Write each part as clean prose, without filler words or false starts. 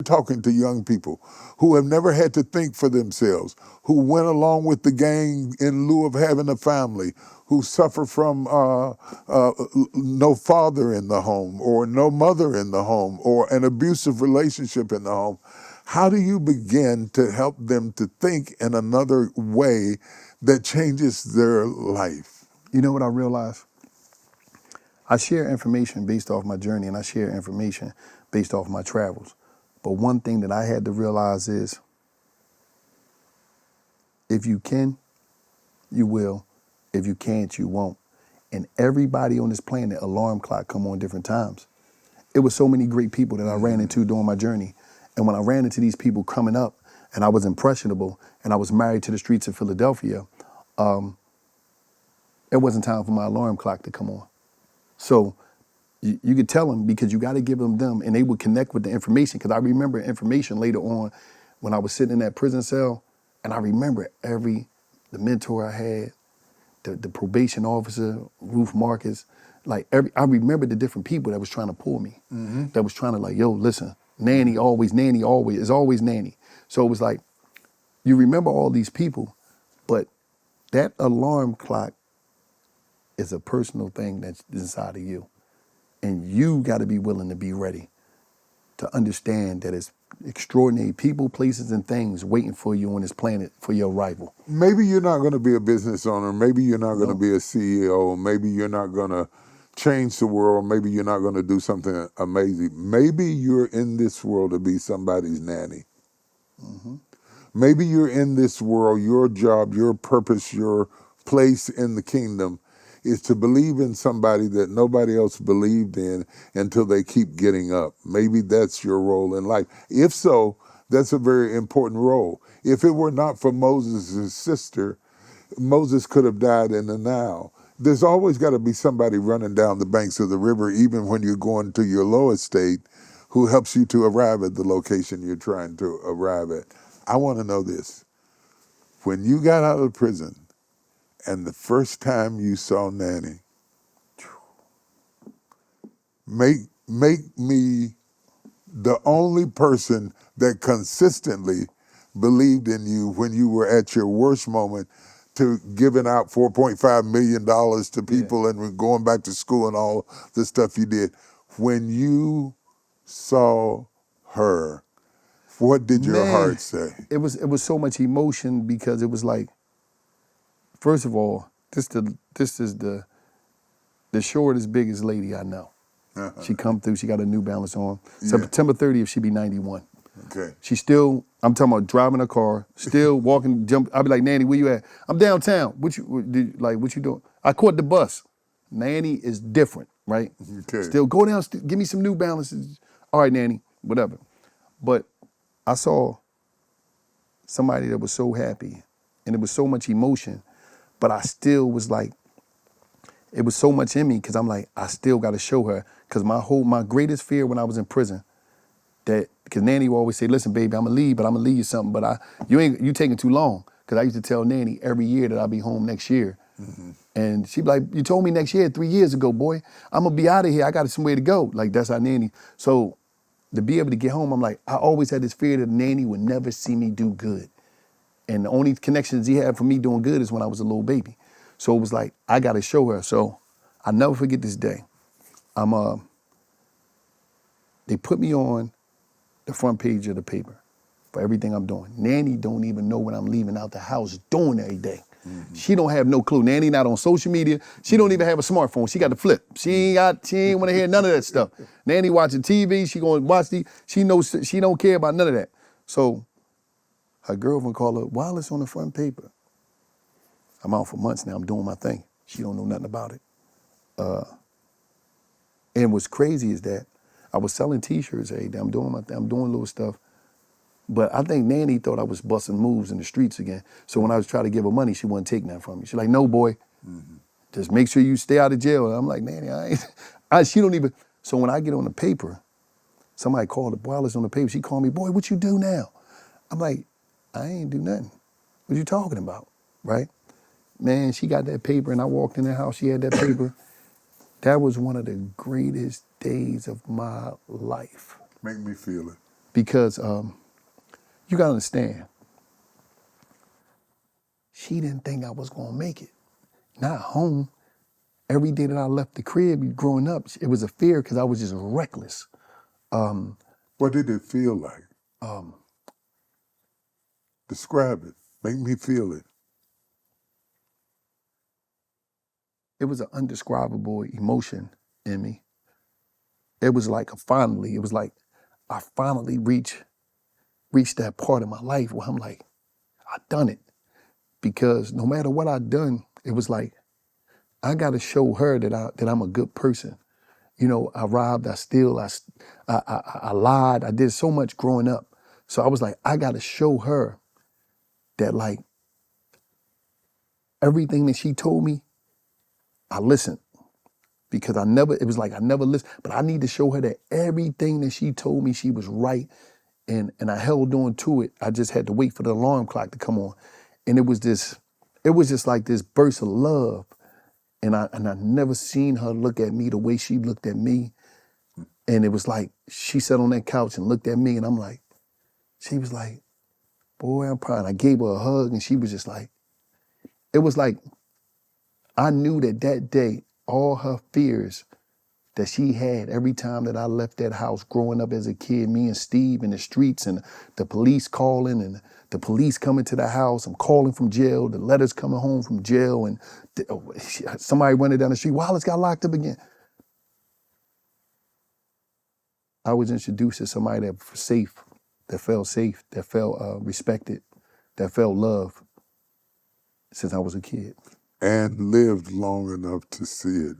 talking to young people who have never had to think for themselves, who went along with the gang in lieu of having a family, who suffer from no father in the home or no mother in the home or an abusive relationship in the home. How do you begin to help them to think in another way that changes their life? You know what I realized? I share information based off my journey, and I share information based off my travels. But one thing that I had to realize is, if you can, you will. If you can't, you won't. And everybody on this planet, alarm clock come on different times. It was so many great people that I ran into during my journey. And when I ran into these people coming up, and I was impressionable, and I was married to the streets of Philadelphia, it wasn't time for my alarm clock to come on. So you could tell them, because you got to give them, and they would connect with the information. Because I remember information later on when I was sitting in that prison cell, and I remember the mentor I had, the probation officer, Ruth Marcus, I remember the different people that was trying to pull me, that was trying to yo, listen, Nanny always, it's always Nanny. So it was like, you remember all these people, but that alarm clock is a personal thing that's inside of you. And you got to be willing to be ready to understand that it's extraordinary people, places, and things waiting for you on this planet for your arrival. Maybe you're not going to be a business owner. Maybe you're not going to be a CEO. Maybe you're not going to change the world. Maybe you're not going to do something amazing. Maybe you're in this world to be somebody's nanny. Maybe you're in this world, your job, your purpose, your place in the kingdom is to believe in somebody that nobody else believed in until they keep getting up. Maybe that's your role in life. If so, that's a very important role. If it were not for Moses' sister, Moses could have died in the Nile. There's always got to be somebody running down the banks of the river, even when you're going to your lowest state, who helps you to arrive at the location you're trying to arrive at. I want to know this. When you got out of prison, and the first time you saw Nanny, make me the only person that consistently believed in you when you were at your worst moment, to giving out $4.5 million to people and going back to school and all the stuff you did. When you saw her, what did your heart say? It was so much emotion, because it was like, first of all, this is the shortest, biggest lady I know. She come through, she got a New Balance on. September 30th, she be 91. Okay. She still, I'm talking about driving a car, still walking, I'll be like, Nanny, where you at? I'm downtown. What you doing? I caught the bus. Nanny is different, right? Okay. Still, go down, give me some New Balances. All right, Nanny, whatever. But I saw somebody that was so happy, and it was so much emotion, but I still was like, it was so much in me, because I'm like, I still got to show her, because my greatest fear when I was in prison, because Nanny would always say, listen, baby, I'm going to leave, but I'm going to leave you something, but you taking too long. Because I used to tell Nanny every year that I'll be home next year. And she'd be like, you told me next year, 3 years ago, boy. I'm going to be out of here. I got somewhere to go. Like, that's how Nanny. So to be able to get home, I'm like, I always had this fear that Nanny would never see me do good. And the only connections he had for me doing good is when I was a little baby. So it was like, I got to show her. So I'll never forget this day. They put me on the front page of the paper for everything I'm doing. Nanny don't even know when I'm leaving out the house doing every day. She don't have no clue. Nanny not on social media. She don't even have a smartphone. She got the flip. She ain't want to hear none of that stuff. Nanny watching TV. She going to watch she knows she don't care about none of that. So her girlfriend called her, Wallace on the front paper. I'm out for months now. I'm doing my thing. She don't know nothing about it. And what's crazy is that I was selling T-shirts every day. I'm doing my thing. I'm doing little stuff. But I think Nanny thought I was busting moves in the streets again. So when I was trying to give her money, she wouldn't take nothing from me. She's like, no, boy, just make sure you stay out of jail. And I'm like, Nanny, she don't even. So when I get on the paper, somebody called the Wallace on the paper. She called me, boy, what you do now? I'm like, I ain't do nothing. What you talking about, right? Man, she got that paper, and I walked in the house. She had that paper. That was one of the greatest days of my life. Make me feel it. because you gotta understand, she didn't think I was gonna make it. Not home. Every day that I left the crib growing up, it was a fear because I was just reckless. What did it feel like? Describe it. Make me feel it. It was an indescribable emotion in me. It was like I finally reached that part of my life where I'm like, I done it. Because no matter what I done, it was like, I gotta show her that I'm a good person. You know, I robbed, I steal, I lied, I did so much growing up. So I was like, I gotta show her that like everything that she told me, I listened. Because it was like I never listened, but I need to show her that everything that she told me, she was right. And I held on to it. I just had to wait for the alarm clock to come on. And it was just like this burst of love. And I never seen her look at me the way she looked at me. And it was like, she sat on that couch and looked at me and she was like, boy, I'm proud. I gave her a hug and she was just like, it was like, I knew that day, all her fears that she had every time that I left that house growing up as a kid, me and Steve in the streets and the police calling and the police coming to the house, I'm calling from jail, the letters coming home from jail, and somebody running down the street, Wallace got locked up again. I was introduced to somebody that felt safe, that felt respected, that felt loved since I was a kid. And lived long enough to see it.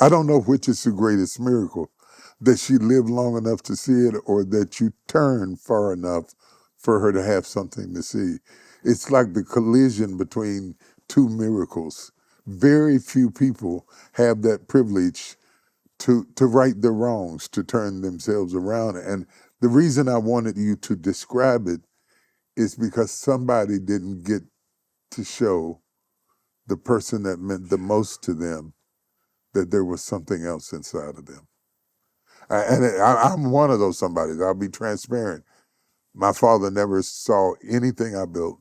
I don't know which is the greatest miracle, that she lived long enough to see it or that you turned far enough for her to have something to see. It's like the collision between two miracles. Very few people have that privilege to right their wrongs, to turn themselves around. And the reason I wanted you to describe it is because somebody didn't get to show the person that meant the most to them that there was something else inside of them. I'm one of those somebodies. I'll be transparent. My father never saw anything I built.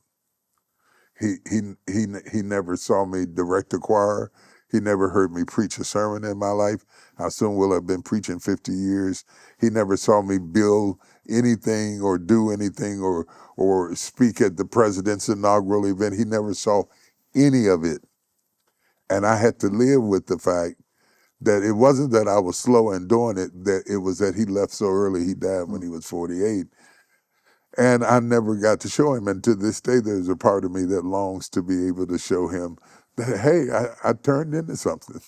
He never saw me direct a choir. He never heard me preach a sermon in my life. I soon will have been preaching 50 years. He never saw me build anything or do anything or speak at the president's inaugural event. He never saw any of it. And I had to live with the fact that it wasn't that I was slow in doing it, that it was that he left so early. He died when he was 48. And I never got to show him. And to this day, there's a part of me that longs to be able to show him that, hey, I turned into something.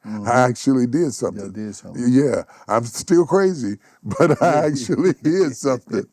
Mm-hmm. I actually did something. Yeah, I'm still crazy, but I actually did something.